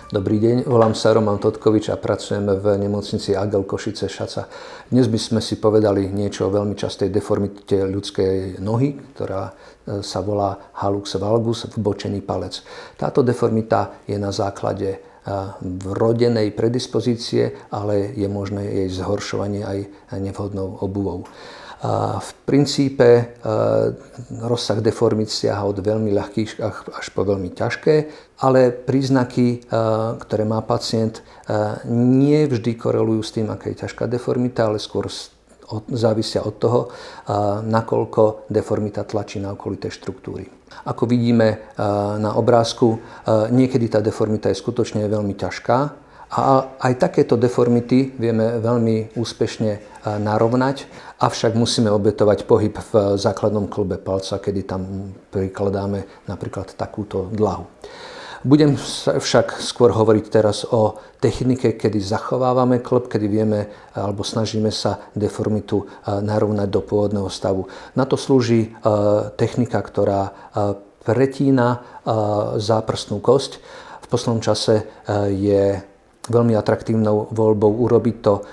Dobrý deň, volám sa Roman Totkovič a pracujem v nemocnici Agel Košice Šaca. Dnes by sme si povedali niečo o veľmi častej deformite ľudskej nohy, ktorá sa volá hallux valgus, vbočený palec. Táto deformita je na základe vrodenej predispozície, ale je možné jej zhoršovanie aj nevhodnou obuvou. V princípe rozsah deformít siaha od veľmi ľahkých až po veľmi ťažké, ale príznaky, ktoré má pacient, nie vždy korelujú s tým, aká je ťažká deformita, ale skôr závisia od toho, nakoľko deformita tlačí na okolité štruktúry. Ako vidíme na obrázku, niekedy tá deformita je skutočne veľmi ťažká, a aj takéto deformity vieme veľmi úspešne narovnať, avšak musíme obetovať pohyb v základnom klbe palca, kedy tam prikladáme napríklad takúto dlahu. Budem však skôr hovoriť teraz o technike, kedy zachovávame klb, kedy vieme alebo snažíme sa deformitu narovnať do pôvodného stavu. Na to slúži technika, ktorá pretína záprstnú kosť. V poslednom čase je veľmi atraktívnou voľbou urobiť to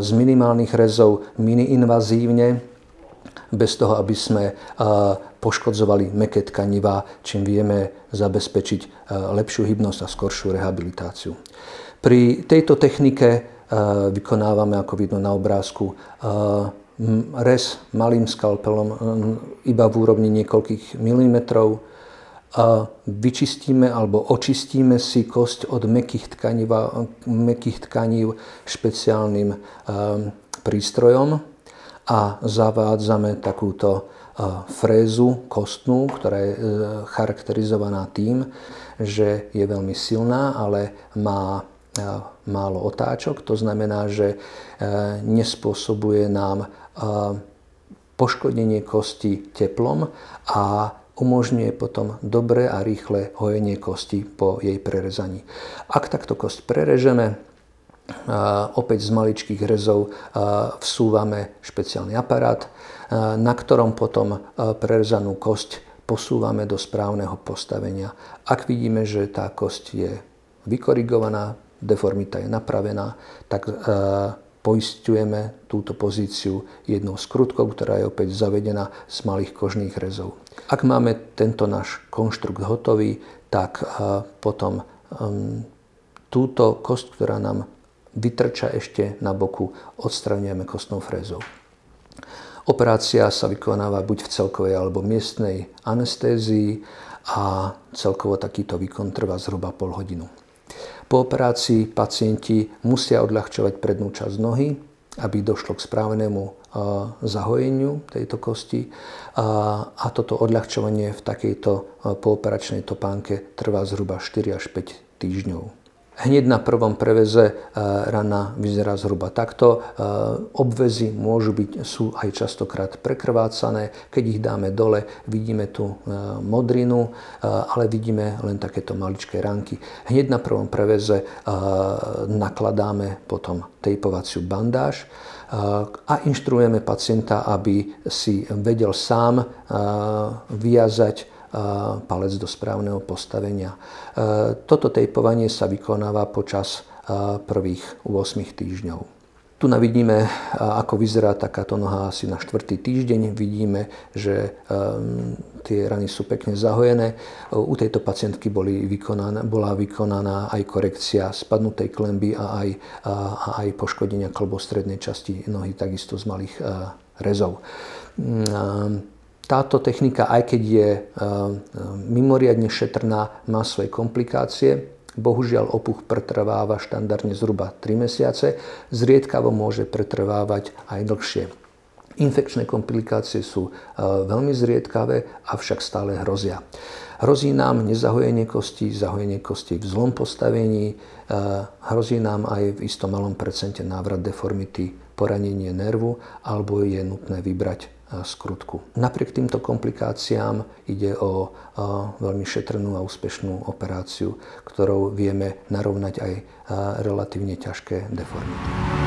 z minimálnych rezov mini-invazívne, bez toho, aby sme poškodzovali mäkké tkanivá, čím vieme zabezpečiť lepšiu hybnosť a skoršiu rehabilitáciu. Pri tejto technike vykonávame, ako vidno na obrázku, rez malým skalpelom iba v úrovni niekoľkých milimetrov. Vyčistíme alebo očistíme si kosť od mäkkých tkanív špeciálnym prístrojom a zavádzame takúto frézu kostnú, ktorá je charakterizovaná tým, že je veľmi silná, ale má málo otáčok. To znamená, že nespôsobuje nám poškodenie kosti teplom a umožňuje potom dobré a rýchle hojenie kosti po jej prerezaní. Ak takto kosť prerežeme, opäť z maličkých rezov vsúvame špeciálny aparát, na ktorom potom prerezanú kosť posúvame do správneho postavenia. Ak vidíme, že tá kosť je vykorigovaná, deformita je napravená, tak poisťujeme túto pozíciu jednou skrutkou, ktorá je opäť zavedená z malých kožných rezov. Ak máme tento náš konštrukt hotový, tak potom túto kosť, ktorá nám vytrča ešte na boku, odstraňujeme kostnou frézou. Operácia sa vykonáva buď v celkovej alebo miestnej anestézii a celkovo takýto výkon trvá zhruba pol hodinu. Po operácii pacienti musia odľahčovať prednú časť nohy, aby došlo k správnemu zahojeniu tejto kosti. A toto odľahčovanie v takejto pooperačnej topánke trvá zhruba 4 až 5 týždňov. Hneď na prvom preveze rana vyzerá zhruba takto. Obväzy sú aj častokrát prekrvácané. Keď ich dáme dole, vidíme tu modrinu, ale vidíme len takéto maličké ranky. Hneď na prvom preveze nakladáme potom tejpovaciu bandáž a inštruujeme pacienta, aby si vedel sám vyjazať palec do správneho postavenia. Toto tejpovanie sa vykonáva počas prvých 8 týždňov. Tu vidíme, ako vyzerá takáto noha asi na 4. týždeň. Vidíme, že tie rany sú pekne zahojené. U tejto pacientky bola vykonaná aj korekcia spadnutej klenby a aj poškodenia klbostrednej časti nohy, takisto z malých rezov. Táto technika, aj keď je mimoriadne šetrná, má svoje komplikácie. Bohužiaľ, opuch pretrváva štandardne zhruba 3 mesiace. Zriedkavo môže pretrvávať aj dlhšie. Infekčné komplikácie sú veľmi zriedkavé, avšak stále hrozia. Hrozí nám nezahojenie kosti, zahojenie kosti v zlom postavení. Hrozí nám aj v istom malom percente návrat deformity, poranenie nervu, alebo je nutné vybrať skrutku. Napriek týmto komplikáciám ide o veľmi šetrnú a úspešnú operáciu, ktorou vieme narovnať aj relatívne ťažké deformity.